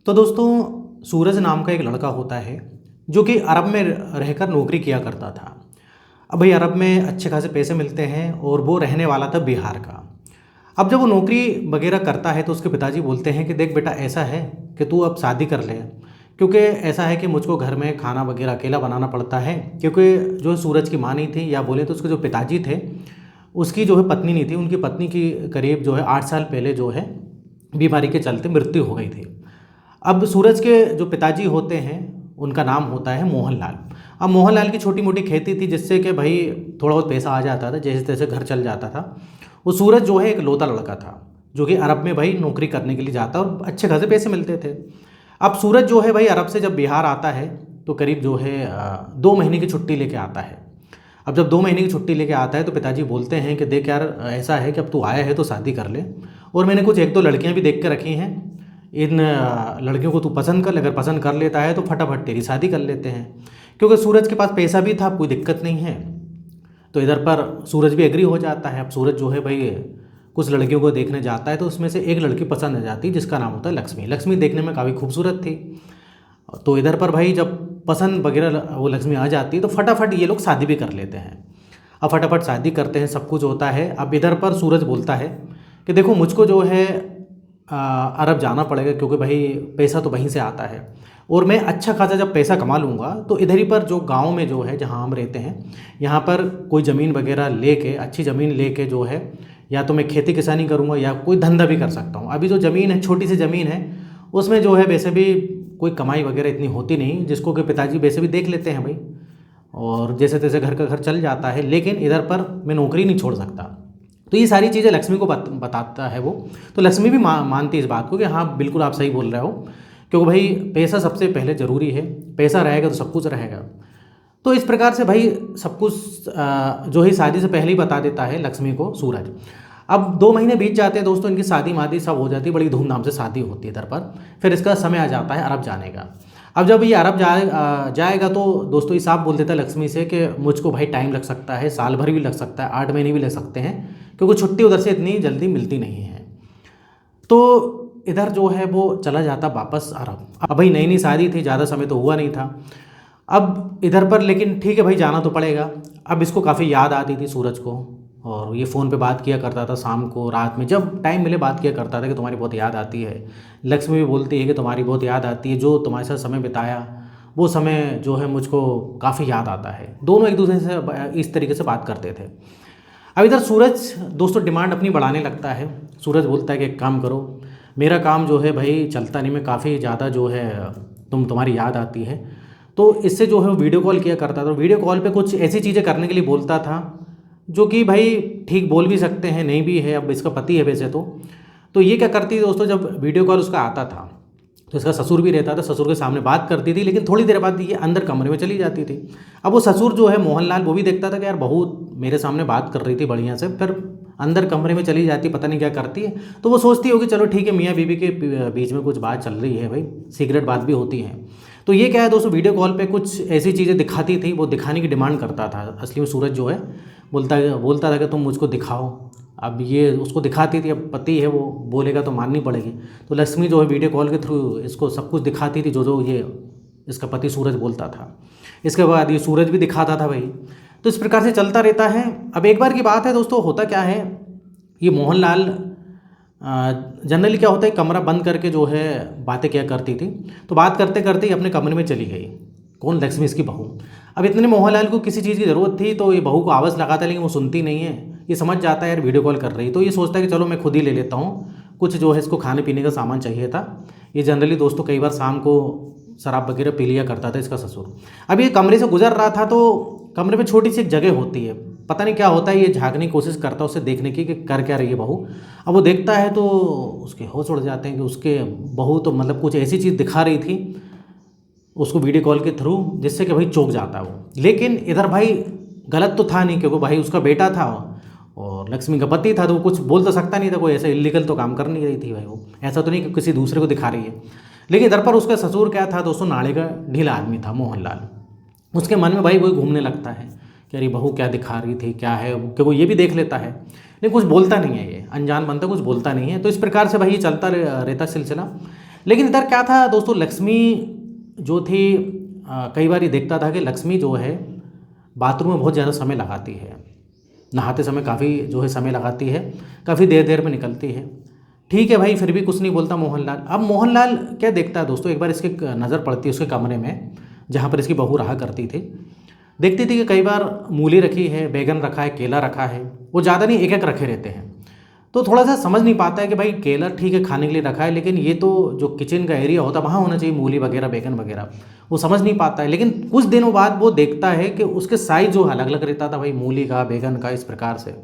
तो दोस्तों, सूरज नाम का एक लड़का होता है जो कि अरब में रहकर नौकरी किया करता था। अब भाई अरब में अच्छे खासे पैसे मिलते हैं और वो रहने वाला था बिहार का। अब जब वो नौकरी वगैरह करता है तो उसके पिताजी बोलते हैं कि देख बेटा, ऐसा है कि तू अब शादी कर ले, क्योंकि ऐसा है कि मुझको घर में खाना वगैरह अकेला बनाना पड़ता है, क्योंकि जो सूरज की माँ नहीं थी, या बोले तो उसके जो पिताजी थे उसकी जो है पत्नी नहीं थी, उनकी पत्नी की करीब जो है 8 साल पहले जो है बीमारी के चलते मृत्यु हो गई थी। अब सूरज के जो पिताजी होते हैं उनका नाम होता है मोहनलाल। अब मोहनलाल की छोटी मोटी खेती थी जिससे कि भाई थोड़ा बहुत पैसा आ जाता था, जैसे तैसे घर चल जाता था। वो सूरज जो है एक लौता लड़का था जो कि अरब में भाई नौकरी करने के लिए जाता और अच्छे खासे पैसे मिलते थे। अब सूरज जो है भाई अरब से जब बिहार आता है तो करीब जो है 2 महीने की छुट्टी लेके आता है। अब जब 2 महीने की छुट्टी लेके आता है तो पिताजी बोलते हैं कि देख यार, ऐसा है कि अब तू आया है तो शादी कर ले, और मैंने कुछ एक दो लड़कियां भी देख के रखी हैं, इन लड़कियों को तू पसंद कर ले, अगर पसंद कर लेता है तो फटाफट तेरी शादी कर लेते हैं। क्योंकि सूरज के पास पैसा भी था, कोई दिक्कत नहीं है। तो इधर पर सूरज भी एग्री हो जाता है। अब सूरज जो है भाई कुछ लड़कियों को देखने जाता है तो उसमें से एक लड़की पसंद आ जाती है जिसका नाम होता है लक्ष्मी। लक्ष्मी देखने में काफ़ी खूबसूरत थी। तो इधर पर भाई जब पसंद वगैरह वो लक्ष्मी आ जाती है तो फटाफट ये लोग शादी भी कर लेते हैं। अब फटाफट शादी करते हैं, सब कुछ होता है। अब इधर पर सूरज बोलता है कि देखो, मुझको जो है अरब जाना पड़ेगा, क्योंकि भाई पैसा तो वहीं से आता है, और मैं अच्छा खासा जब पैसा कमा लूँगा तो इधर ही पर जो गांव में जो है जहाँ हम रहते हैं, यहाँ पर कोई ज़मीन वगैरह लेके, अच्छी ज़मीन लेके जो है, या तो मैं खेती किसानी करूँगा या कोई धंधा भी कर सकता हूँ। अभी जो ज़मीन है, छोटी सी ज़मीन है, उसमें जो है वैसे भी कोई कमाई वगैरह इतनी होती नहीं, जिसको कि पिताजी वैसे भी देख लेते हैं भाई, और जैसे तैसे घर का घर चल जाता है। लेकिन इधर पर मैं नौकरी नहीं छोड़ सकता। तो ये सारी चीज़ें लक्ष्मी को बताता है वो। तो लक्ष्मी भी मानती है इस बात को कि हाँ बिल्कुल आप सही बोल रहे हो, क्योंकि भाई पैसा सबसे पहले ज़रूरी है, पैसा रहेगा तो सब कुछ रहेगा। तो इस प्रकार से भाई सब कुछ जो है शादी से पहले ही बता देता है लक्ष्मी को सूरज। अब 2 महीने बीत जाते हैं दोस्तों, इनकी शादी मादी सब हो जाती है, बड़ी धूमधाम से शादी होती है इधर पर। फिर इसका समय आ जाता है अरब जाने का। अब जब ये अरब जाएगा तो दोस्तों ये साफ बोल देता है लक्ष्मी से कि मुझको भाई टाइम लग सकता है, साल भर भी लग सकता है, 8 महीने भी लग सकते हैं, क्योंकि छुट्टी उधर से इतनी जल्दी मिलती नहीं है। तो इधर जो है वो चला जाता वापस अरब। अब भाई नई नई शादी थी, ज़्यादा समय तो हुआ नहीं था। अब इधर पर लेकिन ठीक है भाई, जाना तो पड़ेगा। अब इसको काफ़ी याद आती थी सूरज को, और ये फ़ोन पे बात किया करता था शाम को, रात में जब टाइम मिले बात किया करता था कि तुम्हारी बहुत याद आती है। लक्ष्मी भी बोलती है कि तुम्हारी बहुत याद आती है, जो तुम्हारे साथ समय बिताया वो समय जो है मुझको काफ़ी याद आता है। दोनों एक दूसरे से इस तरीके से बात करते थे। अब इधर सूरज दोस्तों डिमांड अपनी बढ़ाने लगता है। सूरज बोलता है कि एक काम करो, मेरा काम जो है भाई चलता नहीं, मैं काफ़ी ज़्यादा जो है तुम्हारी याद आती है। तो इससे जो है वो वीडियो कॉल किया करता था। वीडियो कॉल पे कुछ ऐसी चीज़ें करने के लिए बोलता था जो कि भाई ठीक बोल भी सकते हैं, नहीं भी है, अब इसका पति है वैसे तो ये क्या करती थी दोस्तों, जब वीडियो कॉल उसका आता था तो इसका ससुर भी रहता था, ससुर के सामने बात करती थी, लेकिन थोड़ी देर बाद ये अंदर कमरे में चली जाती थी। अब वो ससुर जो है मोहनलाल, वो भी देखता था कि यार बहू मेरे सामने बात कर रही थी बढ़िया से, फिर अंदर कमरे में चली जाती, पता नहीं क्या करती है। तो वो सोचती होगी चलो ठीक है, मियाँ बीवी के बीच में कुछ बात चल रही है भाई, सीक्रेट बात भी होती है। तो ये क्या है दोस्तों, वीडियो कॉल पे कुछ ऐसी चीज़ें दिखाती थी, वो दिखाने की डिमांड करता था। असली में सूरज जो है बोलता था कि तुम मुझको दिखाओ। अब ये उसको दिखाती थी, अब पति है वो बोलेगा तो माननी पड़ेगी। तो लक्ष्मी जो है वीडियो कॉल के थ्रू इसको सब कुछ दिखाती थी, जो जो ये इसका पति सूरज बोलता था। इसके बाद ये सूरज भी दिखाता था भाई। तो इस प्रकार से चलता रहता है। अब एक बार की बात है दोस्तों, होता क्या है, ये मोहनलाल जनरली क्या होता है, कमरा बंद करके जो है बातें क्या करती थी। तो बात करते करते ही अपने कमरे में चली गई। कौन? लक्ष्मी, इसकी बहू। अब इतने मोहनलाल को किसी चीज़ की ज़रूरत थी तो ये बहू को आवाज़ लगाता है, लेकिन वो सुनती नहीं है। ये समझ जाता है यार वीडियो कॉल कर रही, तो ये सोचता है कि चलो मैं खुद ही ले लेता हूँ, कुछ जो है इसको खाने पीने का सामान चाहिए था। ये जनरली दोस्तों कई बार शाम को शराब वगैरह पी लिया करता था इसका ससुर। अब ये कमरे से गुजर रहा था तो कमरे में छोटी सी एक जगह होती है, पता नहीं क्या होता है, ये झांकने की कोशिश करता है उसे देखने की कि कर क्या रही है बहू। अब वो देखता है तो उसके होश उड़ जाते हैं कि उसके बहू तो मतलब कुछ ऐसी चीज़ दिखा रही थी उसको वीडियो कॉल के थ्रू, जिससे कि भाई चौंक जाता है वो। लेकिन इधर भाई गलत तो था नहीं, क्योंकि भाई उसका बेटा था और लक्ष्मी का पति था, तो वो कुछ बोल तो सकता नहीं था, कोई ऐसा इलीगल तो काम कर नहीं रही थी भाई वो, ऐसा तो नहीं कि किसी दूसरे को दिखा रही है। लेकिन इधर पर उसका ससुर क्या था दोस्तों, नाले का ढीला आदमी था मोहनलाल। उसके मन में भाई वही घूमने लगता है कि अरे बहू क्या दिखा रही थी, क्या है, क्योंकि वो ये भी देख लेता है, लेकिन कुछ बोलता नहीं है, ये अनजान बनता कुछ बोलता नहीं है। तो इस प्रकार से भाई ये चलता रहता सिलसिला। लेकिन इधर क्या था दोस्तों, लक्ष्मी जो थी कई बार ये देखता था कि लक्ष्मी जो है बाथरूम में बहुत ज़्यादा समय लगाती है, नहाते समय काफ़ी जो है समय लगाती है, काफ़ी देर देर में निकलती है। ठीक है भाई, फिर भी कुछ नहीं बोलता मोहनलाल। अब मोहनलाल क्या देखता है दोस्तों, एक बार इसकी नज़र पड़ती है उसके कमरे में जहाँ पर इसकी बहू रहा करती थी। देखती थी कि कई बार मूली रखी है, बैगन रखा है, केला रखा है, वो ज़्यादा नहीं एक एक रखे रहते हैं। तो थोड़ा सा समझ नहीं पाता है कि भाई केला ठीक है खाने के लिए रखा है, लेकिन ये तो जो किचन का एरिया होता है वहाँ होना चाहिए मूली वगैरह बैगन वगैरह, वो समझ नहीं पाता है। लेकिन कुछ दिनों बाद वो देखता है कि उसके साइज जो अलग अलग रहता था भाई, मूली का बैगन का, इस प्रकार से।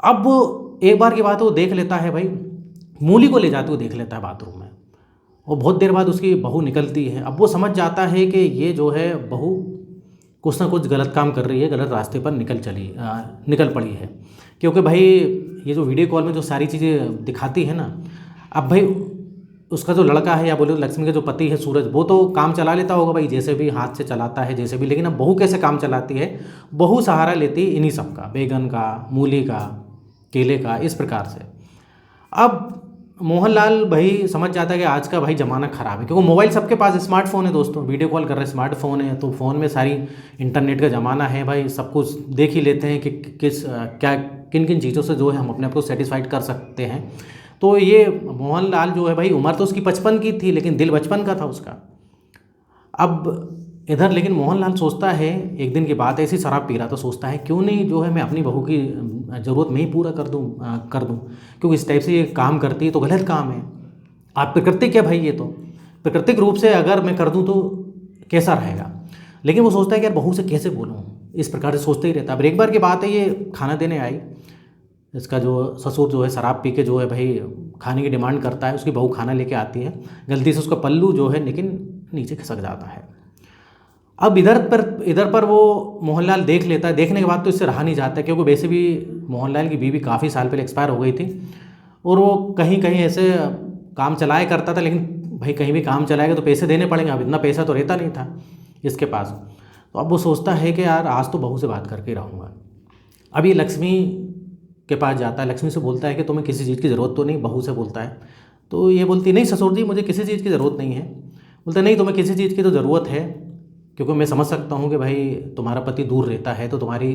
अब वो एक बार की बात है, वो देख लेता है भाई, मूली को ले जाते हुए देख लेता है बाथरूम में। और बहुत देर बाद उसकी बहू निकलती है। अब वो समझ जाता है कि ये जो है बहू कुछ ना कुछ गलत काम कर रही है, गलत रास्ते पर निकल पड़ी है। क्योंकि भाई ये जो वीडियो कॉल में जो सारी चीज़ें दिखाती है ना, अब भाई उसका जो लड़का है या बोले तो लक्ष्मी का जो पति है सूरज, वो तो काम चला लेता होगा भाई, जैसे भी हाथ से चलाता है जैसे भी, लेकिन अब बहू कैसे काम चलाती है, बहू सहारा लेती है इन्हीं सब का, बैगन का, मूली का, केले का, इस प्रकार से। अब मोहनलाल भाई समझ जाता है कि आज का भाई ज़माना ख़राब है, क्योंकि मोबाइल सबके पास, स्मार्टफोन है दोस्तों, वीडियो कॉल कर रहे हैं, स्मार्टफोन है, तो फ़ोन में सारी इंटरनेट का ज़माना है भाई, सब कुछ देख ही लेते हैं कि क्या किन किन चीज़ों से जो है हम अपने आप को सेटिस्फाइड कर सकते हैं। तो ये मोहनलाल जो है भाई, उम्र तो उसकी 55 की थी लेकिन दिल बचपन का था उसका। अब इधर लेकिन मोहनलाल सोचता है, एक दिन की बात है, ऐसी शराब पी रहा तो सोचता है क्यों नहीं जो है मैं अपनी बहू की ज़रूरत मैं ही पूरा कर दूँ, क्योंकि इस टाइप से ये काम करती है तो गलत काम है। आप प्राकृतिक क्या भाई, ये तो प्राकृतिक रूप से अगर मैं कर दूँ तो कैसा रहेगा। लेकिन वो सोचता है कि यार बहू से कैसे बोलूँ, इस प्रकार से सोचते ही रहता है। अब एक बार की बात है, ये खाना देने आई, इसका जो ससुर जो है शराब पी के जो है भाई खाने की डिमांड करता है, उसकी बहू खाना लेके आती है, गलती से उसका पल्लू जो है लेकिन नीचे खिसक जाता है। अब इधर पर वो मोहनलाल देख लेता है, देखने के बाद तो इससे रहा नहीं जाता, क्योंकि वैसे भी मोहनलाल की बीवी काफ़ी साल पहले एक्सपायर हो गई थी, और वो कहीं कहीं ऐसे काम चलाया करता था, लेकिन भाई कहीं भी काम चलाएगा तो पैसे देने पड़ेंगे, अब इतना पैसा तो रहता नहीं था इसके पास। तो अब वो सोचता है कि यार आज तो बहू से बात करके रहूँगा। अब ये लक्ष्मी के पास जाता है, लक्ष्मी से बोलता है कि तुम्हें किसी चीज़ की ज़रूरत तो नहीं, बहू से बोलता है। तो ये बोलती नहीं ससुर जी, मुझे किसी चीज़ की ज़रूरत नहीं है। बोलता नहीं, तुम्हें किसी चीज़ की तो ज़रूरत है, क्योंकि मैं समझ सकता हूँ कि भाई तुम्हारा पति दूर रहता है तो तुम्हारी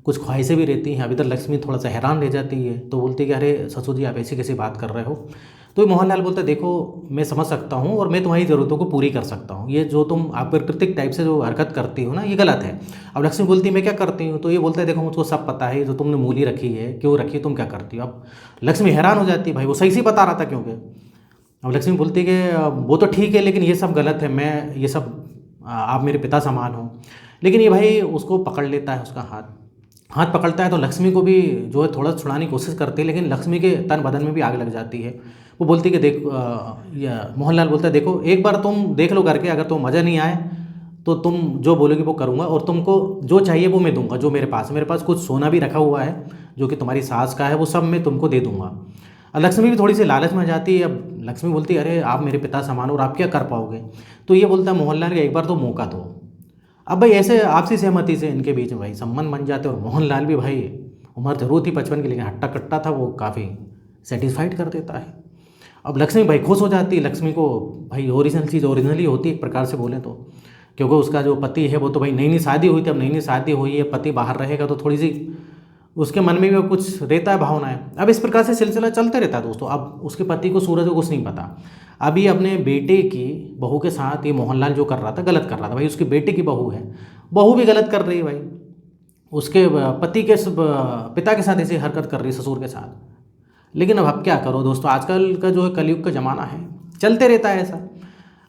कुछ ख्वाहिशें भी रहती हैं। अभी तक लक्ष्मी थोड़ा सा हैरान रह जाती है, तो बोलती है कि अरे ससुर जी आप ऐसी कैसी बात कर रहे हो। तो मोहनलाल बोलता है देखो मैं समझ सकता हूँ और मैं तुम्हारी ज़रूरतों को पूरी कर सकता हूँ, ये जो तुम आप प्राकृतिक टाइप से जो हरकत करती हो ना ये गलत है। अब लक्ष्मी बोलती है मैं क्या करती हूँ, तो ये बोलता है देखो मुझको सब पता है, जो तुमने मूली रखी है क्यों रखी, तुम क्या करती हो। अब लक्ष्मी हैरान हो जाती है, भाई वो सही से बता रहा था क्योंकि। अब लक्ष्मी बोलती है कि वो तो ठीक है लेकिन ये सब गलत है, मैं ये सब आप मेरे पिता समान हो। लेकिन ये भाई उसको पकड़ लेता है, उसका हाथ पकड़ता है, तो लक्ष्मी को भी जो है थोड़ा छुड़ाने की कोशिश करती है, लेकिन लक्ष्मी के तन बदन में भी आग लग जाती है। वो बोलती है कि देख मोहनलाल बोलता है देखो एक बार तुम देख लो करके, अगर तुम मज़ा नहीं आए तो तुम जो बोलोगे वो करूँगा, और तुमको जो चाहिए वो मैं दूंगा, जो मेरे पास कुछ सोना भी रखा हुआ है जो कि तुम्हारी सास का है, वो सब मैं तुमको दे दूंगा। लक्ष्मी भी थोड़ी सी लालच में आ जाती है। अब लक्ष्मी बोलती है अरे आप मेरे पिता समान और आप क्या कर पाओगे। तो ये बोलता है मोहनलाल का एक बार तो मौका दो। अब भाई ऐसे आपसी सहमति से इनके बीच में भाई संबंध बन जाते हैं, और मोहनलाल भी भाई उम्र जरूर थी 55 की लेकिन हट्टा कट्टा था, वो काफ़ी सेटिस्फाइड कर देता है। अब लक्ष्मी भाई खुश हो जाती है, लक्ष्मी को भाई ओरिजिनल चीज़ ओरिजिनली होती है एक प्रकार से बोलें तो, क्योंकि उसका जो पति है वो तो भाई नई नई शादी हुई थी, अब नई नई शादी हुई है, पति बाहर रहेगा तो थोड़ी सी उसके मन में भी कुछ रहता है भावनाएं। अब इस प्रकार से सिलसिला चलते रहता है दोस्तों। अब उसके पति को सूरज को कुछ नहीं पता, अभी अपने बेटे की बहू के साथ ये मोहनलाल जो कर रहा था गलत कर रहा था भाई, उसके बेटे की बहू है, बहू भी गलत कर रही है भाई, उसके पति के पिता के साथ ऐसी हरकत कर रही है ससुर के साथ। लेकिन अब क्या करो दोस्तों, आजकल का जो है कलयुग का ज़माना है, चलते रहता है ऐसा।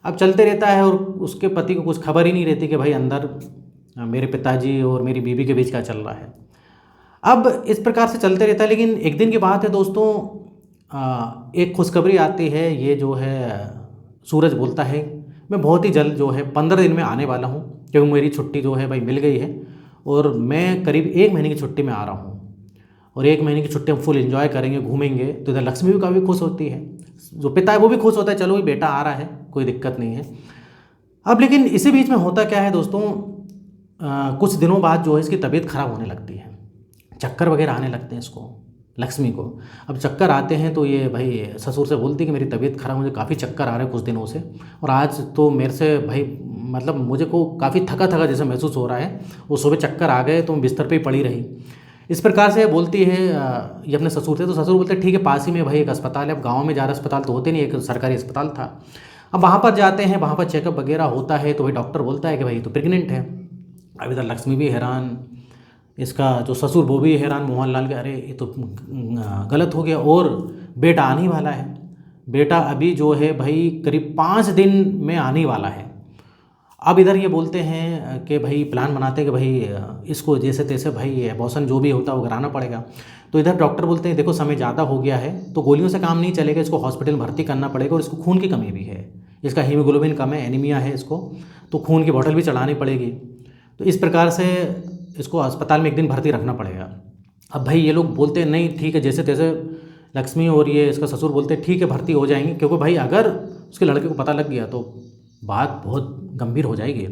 अब चलते रहता है और उसके पति को कुछ खबर ही नहीं रहती कि भाई अंदर मेरे पिताजी और मेरी बीवी के बीच क्या चल रहा है। अब इस प्रकार से चलते रहता है। लेकिन एक दिन की बात है दोस्तों, एक खुशखबरी आती है। ये जो है सूरज बोलता है मैं बहुत ही जल्द जो है 15 दिन में आने वाला हूँ, क्योंकि मेरी छुट्टी जो है भाई मिल गई है और मैं करीब 1 महीने की छुट्टी में आ रहा हूँ, और 1 महीने की छुट्टी हम फुल एंजॉय करेंगे, घूमेंगे। तो इधर लक्ष्मी भी काफ़ी खुश होती है, जो पिता है वो भी खुश होता है, चलो ये बेटा आ रहा है कोई दिक्कत नहीं है। अब लेकिन इसी बीच में होता क्या है दोस्तों, कुछ दिनों बाद जो है इसकी तबीयत खराब होने लगती है, चक्कर वगैरह आने लगते हैं इसको, लक्ष्मी को। अब चक्कर आते हैं तो ये भाई ससुर से बोलती कि मेरी तबीयत ख़राब, मुझे काफ़ी चक्कर आ रहे हैं कुछ दिनों से, और आज तो मेरे से भाई मतलब मुझे को काफ़ी थका थका जैसा महसूस हो रहा है। वो सुबह चक्कर आ गए तो बिस्तर पे ही पड़ी रही। इस प्रकार से बोलती है ये अपने ससुर थे। तो ससुर बोलते ठीक है, पास ही में भाई एक अस्पताल है। अब गाँव में ज़्यादा अस्पताल तो होते नहीं, एक सरकारी अस्पताल था। अब वहाँ पर जाते हैं, वहाँ पर चेकअप वगैरह होता है तो भाई डॉक्टर बोलता है कि भाई तो प्रेग्नेंट है। अब इधर लक्ष्मी भी हैरान, इसका जो ससुर वो भी हैरान मोहनलाल के, अरे ये तो गलत हो गया, और बेटा आने वाला है। बेटा अभी जो है भाई करीब 5 दिन में आने वाला है। अब इधर ये बोलते हैं कि भाई प्लान बनाते हैं कि भाई इसको जैसे तैसे भाई अबॉर्शन जो भी होता है वो कराना पड़ेगा। तो इधर डॉक्टर बोलते हैं देखो समय ज़्यादा हो गया है तो गोलियों से काम नहीं चलेगा, इसको हॉस्पिटल में भर्ती करना पड़ेगा, और इसको खून की कमी भी है, इसका हीमोग्लोबिन कम है, एनीमिया है इसको, तो खून की बोतल भी चढ़ानी पड़ेगी। तो इस प्रकार से इसको अस्पताल में एक दिन भर्ती रखना पड़ेगा। अब भाई ये लोग बोलते हैं नहीं ठीक है, जैसे तैसे लक्ष्मी और ये इसका ससुर बोलते हैं ठीक है भर्ती हो जाएंगे, क्योंकि भाई अगर उसके लड़के को पता लग गया तो बात बहुत गंभीर हो जाएगी।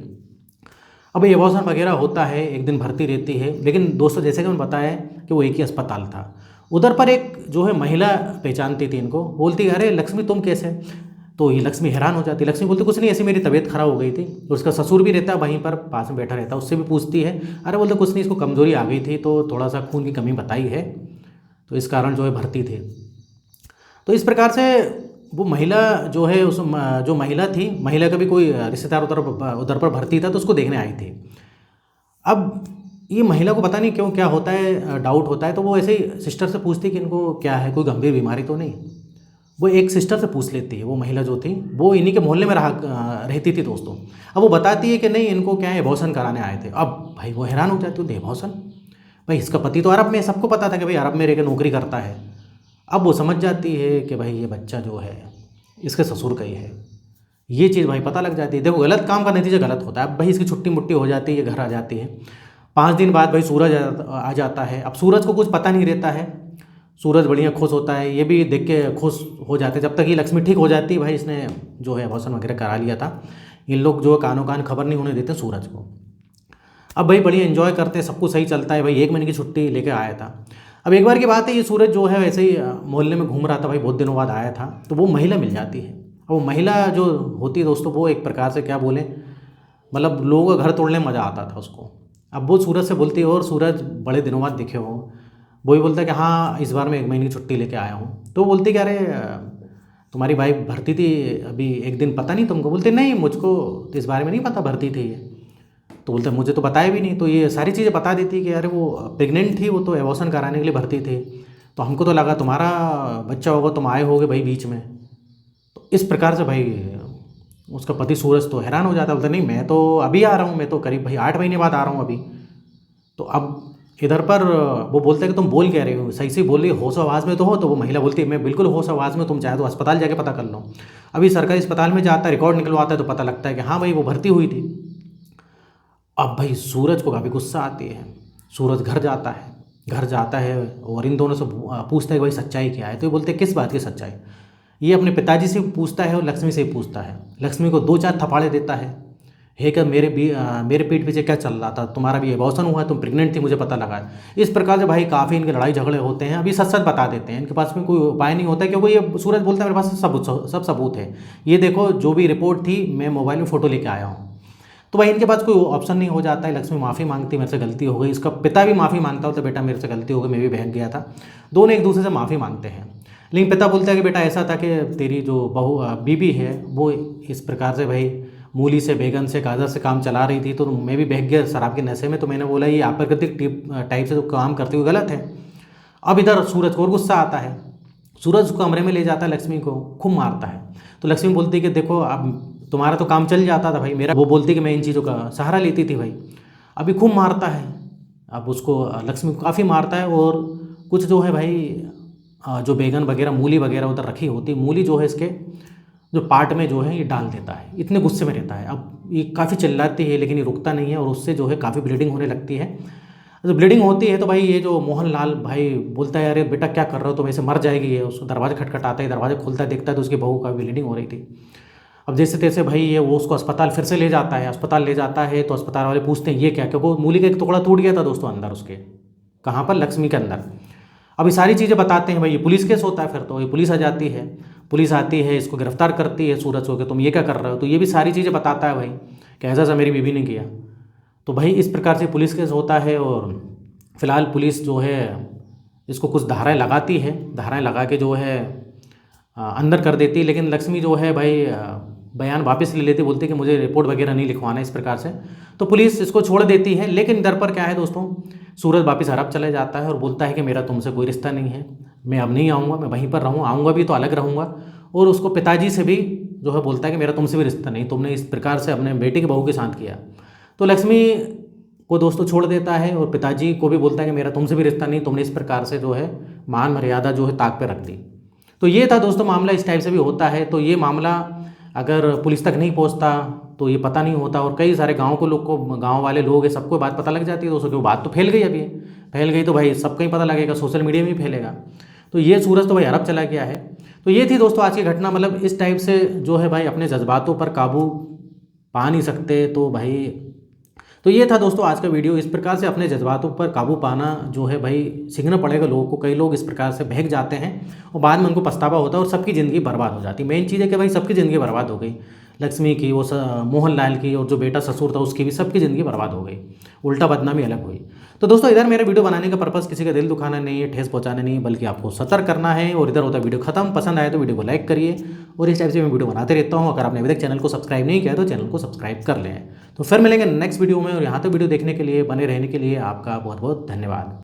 अब ये अबॉर्शन वगैरह होता है, एक दिन भर्ती रहती है। लेकिन दोस्तों जैसे कि मैंने बताया कि वो एक ही अस्पताल था। उधर पर एक जो है महिला पहचानती थी इनको, बोलती अरे लक्ष्मी तुम कैसे। तो ये लक्ष्मी हैरान हो जाती। लक्ष्मी बोलती कुछ नहीं, ऐसी मेरी तबीयत खराब हो गई थी। तो उसका ससुर भी रहता है वहीं पर पास में बैठा रहता है, उससे भी पूछती है, अरे बोलते कुछ नहीं, इसको कमजोरी आ गई थी तो थोड़ा सा खून की कमी बताई है, तो इस कारण जो है भर्ती थे। तो इस प्रकार से वो महिला जो है उस जो महिला थी, महिला का भी कोई रिश्तेदार उधर उधर पर भर्ती था तो उसको देखने आई थी। अब ये महिला को पता नहीं क्यों क्या होता है, डाउट होता है, तो वो ऐसे ही सिस्टर से पूछती कि इनको क्या है, कोई गंभीर बीमारी तो नहीं। वो एक सिस्टर से पूछ लेती है, वो महिला जो थी वो इन्हीं के मोहल्ले में रहती थी दोस्तों। अब वो बताती है कि नहीं इनको क्या है अबॉर्शन कराने आए थे। अब भाई वो हैरान हो जाती है, अबॉर्शन भाई इसका पति तो अरब में, सबको पता था कि भाई अरब में रह के नौकरी करता है। अब वो समझ जाती है कि भाई ये बच्चा जो है इसके ससुर का ही है, ये चीज़ भाई पता लग जाती है। देखो गलत काम का नतीजा गलत होता है। अब भाई इसकी छुट्टी मुट्टी हो जाती है, ये घर आ जाती है। 5 दिन बाद भाई सूरज आ जाता है। अब सूरज को कुछ पता नहीं रहता है, सूरज बढ़िया खुश होता है, ये भी देख के खुश हो जाते हैं। जब तक ये लक्ष्मी ठीक हो जाती है, भाई इसने जो है अबॉर्शन वगैरह करा लिया था। इन लोग जो कानों कान खबर नहीं होने देते सूरज को। अब भाई बढ़िया एंजॉय करते हैं, सब कुछ सही चलता है। भाई 1 महीने की छुट्टी लेके आया था। अब एक बार की बात है, ये सूरज जो है वैसे ही मोहल्ले में घूम रहा था, भाई बहुत दिनों बाद आया था, तो वो महिला मिल जाती है। अब वो महिला जो होती है दोस्तों, वो एक प्रकार से क्या बोले, मतलब लोगों का घर तोड़ने में मज़ा आता था उसको। अब वो सूरज से बोलती है, और सूरज बड़े दिनों बाद दिखे हो। वो ही बोलता है कि हाँ इस बार मैं 1 महीने की छुट्टी लेके आया हूँ। तो वो बोलती कि अरे तुम्हारी वाइफ भर्ती थी अभी एक दिन, पता नहीं तुमको। बोलते नहीं मुझको तो इस बारे में नहीं पता भर्ती थी ये। तो बोलते मुझे तो बताया भी नहीं। तो ये सारी चीज़ें बता देती कि अरे वो प्रेग्नेंट थी, वो तो अबॉर्शन कराने के लिए भर्ती थी, तो हमको तो लगा तुम्हारा बच्चा होगा, तुम आए होगे भाई बीच में। तो इस प्रकार से भाई उसका पति सूरज तो हैरान हो जाता, बोलता नहीं मैं तो अभी आ रहा हूँ, मैं तो करीब भाई 8 महीने बाद आ रहा हूँ अभी। तो अब इधर पर वो बोलता है कि तुम बोल क्या रहे हो, सही से बोल रही हो, होश आवाज़ में तो हो। तो वो महिला बोलती है मैं बिल्कुल होश आवाज़ में, तुम चाहे तो अस्पताल जाके पता कर लो। अभी सरकारी अस्पताल में जाता है, रिकॉर्ड निकलवाता है तो पता लगता है कि हाँ भाई वो भर्ती हुई थी। अब भाई सूरज को काफ़ी गुस्सा आती है। सूरज घर जाता है और इन दोनों से पूछता है कि भाई सच्चाई क्या है। तो ये बोलते हैं किस बात की सच्चाई। ये अपने पिताजी से पूछता है और लक्ष्मी से पूछता है। लक्ष्मी को 2-4 थप्पड़े देता है कि मेरे पीठ पीछे क्या चल रहा था, तुम्हारा भी अबॉर्शन हुआ है, तुम प्रेग्नेंट थी, मुझे पता लगा। इस प्रकार से भाई काफ़ी इनके लड़ाई झगड़े होते हैं। अभी सच सच बता देते हैं, इनके पास में कोई उपाय नहीं होता है, क्योंकि ये सूरज बोलता है मेरे पास सब सबूत है, ये देखो जो भी रिपोर्ट थी मैं मोबाइल में फ़ोटो लेके आया हूँ। तो भाई इनके पास कोई ऑप्शन नहीं हो जाता है। लक्ष्मी माफ़ी मांगती, मेरे से गलती हो गई। इसका पिता भी माफ़ी मांगता हो तो बेटा मेरे से गलती हो गई, मैं भी बहक गया था। दोनों एक दूसरे से माफ़ी मांगते हैं। लेकिन पिता बोलता है कि बेटा ऐसा था कि तेरी जो बीबी है वो इस प्रकार से भाई मूली से, बैगन से, गाजर से काम चला रही थी, तो मैं भी बहक गया शराब के नशे में। तो मैंने बोला ये अप्राकृतिक टाइप से जो काम करते हुए गलत है। अब इधर सूरज को और गुस्सा आता है। सूरज को कमरे में ले जाता है, लक्ष्मी को खूब मारता है। तो लक्ष्मी बोलती है कि देखो अब तुम्हारा तो काम चल जाता था भाई, मेरा वो बोलती कि मैं इन चीज़ों का सहारा लेती थी भाई, अभी खूब मारता है। अब उसको लक्ष्मी को काफ़ी मारता है। और कुछ जो है भाई जो बैगन वगैरह, मूली वगैरह उधर रखी होती, मूली जो है इसके जो पार्ट में जो है ये डाल देता है। इतने गुस्से में रहता है। अब ये काफ़ी चिल्लाती है लेकिन ये रुकता नहीं है, और उससे जो है काफ़ी ब्लीडिंग होने लगती है। जब ब्लीडिंग होती है तो भाई ये जो मोहनलाल भाई बोलता है अरे बेटा क्या कर रहे हो, तो वैसे मर जाएगी है। उसको दरवाज़ा खटखटाता है, दरवाज़ा खुलता है, देखता है तो उसकी बहू का ब्लीडिंग हो रही थी। अब जैसे तैसे भाई ये वो उसको अस्पताल फिर से ले जाता है। अस्पताल ले जाता है तो अस्पताल वाले पूछते हैं ये क्या, क्योंकि मूली का एक टुकड़ा टूट गया था दोस्तों अंदर उसके, कहाँ पर, लक्ष्मी के अंदर। अब ये सारी चीज़ें बताते हैं भाई, ये पुलिस केस होता है, फिर तो ये पुलिस आ जाती है, पुलिस आती है, इसको गिरफ्तार करती है सूरज को कि तुम ये क्या कर रहे हो। तो ये भी सारी चीज़ें बताता है भाई कि ऐसा ऐसा मेरी बीवी ने किया। तो भाई इस प्रकार से पुलिस केस होता है। और फिलहाल पुलिस जो है इसको कुछ धाराएं लगाती है, धाराएं लगा के जो है अंदर कर देती है। लेकिन लक्ष्मी जो है भाई बयान वापस ले लेती, बोलती कि मुझे रिपोर्ट वगैरह नहीं लिखवाना इस प्रकार से। तो पुलिस इसको छोड़ देती है। लेकिन इधर पर क्या है दोस्तों, सूरज वापस अरब चले जाता है और बोलता है कि मेरा तुमसे कोई रिश्ता नहीं है, मैं अब नहीं आऊँगा, मैं वहीं पर रहूँ, आऊँगा भी तो अलग रहूँगा। और उसको पिताजी से भी जो है बोलता है कि मेरा तुमसे भी रिश्ता नहीं, तुमने इस प्रकार से अपने बेटे की बहू के साथ किया। तो लक्ष्मी को दोस्तों छोड़ देता है और पिताजी को भी बोलता है कि मेरा तुमसे भी रिश्ता नहीं, तुमने इस प्रकार से जो है मान मर्यादा जो है ताक पे रख दी। तो ये था दोस्तों मामला, इस टाइप से भी होता है। तो ये मामला अगर पुलिस तक नहीं पहुंचता तो ये पता नहीं होता, और कई सारे गांव को लोग को, गांव वाले लोग हैं, सबको बात पता लग जाती है दोस्तों, क्योंकि बात तो फैल गई, अभी फैल गई तो भाई सबको ही पता लगेगा, सोशल मीडिया में ही फैलेगा। तो ये सूरज तो भाई अरब चला गया है। तो ये थी दोस्तों आज की घटना। मतलब इस टाइप से जो है भाई अपने जज्बातों पर काबू पा नहीं सकते। तो भाई तो ये था दोस्तों आज का वीडियो। इस प्रकार से अपने जज्बातों पर काबू पाना जो है भाई सीखना पड़ेगा लोगों को। कई लोग इस प्रकार से बहक जाते हैं और बाद में उनको पछतावा होता है और सबकी ज़िंदगी बर्बाद हो जाती है। मेन चीज़ है कि भाई सबकी ज़िंदगी बर्बाद हो गई, लक्ष्मी की, वो मोहनलाल की, और जो बेटा ससुर था उसकी भी, सबकी ज़िंदगी बर्बाद हो गई, उल्टा बदनामी अलग हुई। तो दोस्तों इधर मेरा वीडियो बनाने का पर्पस किसी का दिल दुखाना नहीं है, ठेस पहुंचाना नहीं है, बल्कि आपको सतर्क करना है। और इधर होता है वीडियो खत्म। पसंद आए तो वीडियो को लाइक करिए, और इस टाइप से मैं वीडियो बनाते रहता हूँ। अगर आपने अभी तक चैनल को सब्सक्राइब नहीं किया तो चैनल को सब्सक्राइब कर लें। तो फिर मिलेंगे नेक्स्ट वीडियो में, और यहाँ तक वीडियो देखने के लिए, बने रहने के लिए आपका बहुत बहुत धन्यवाद।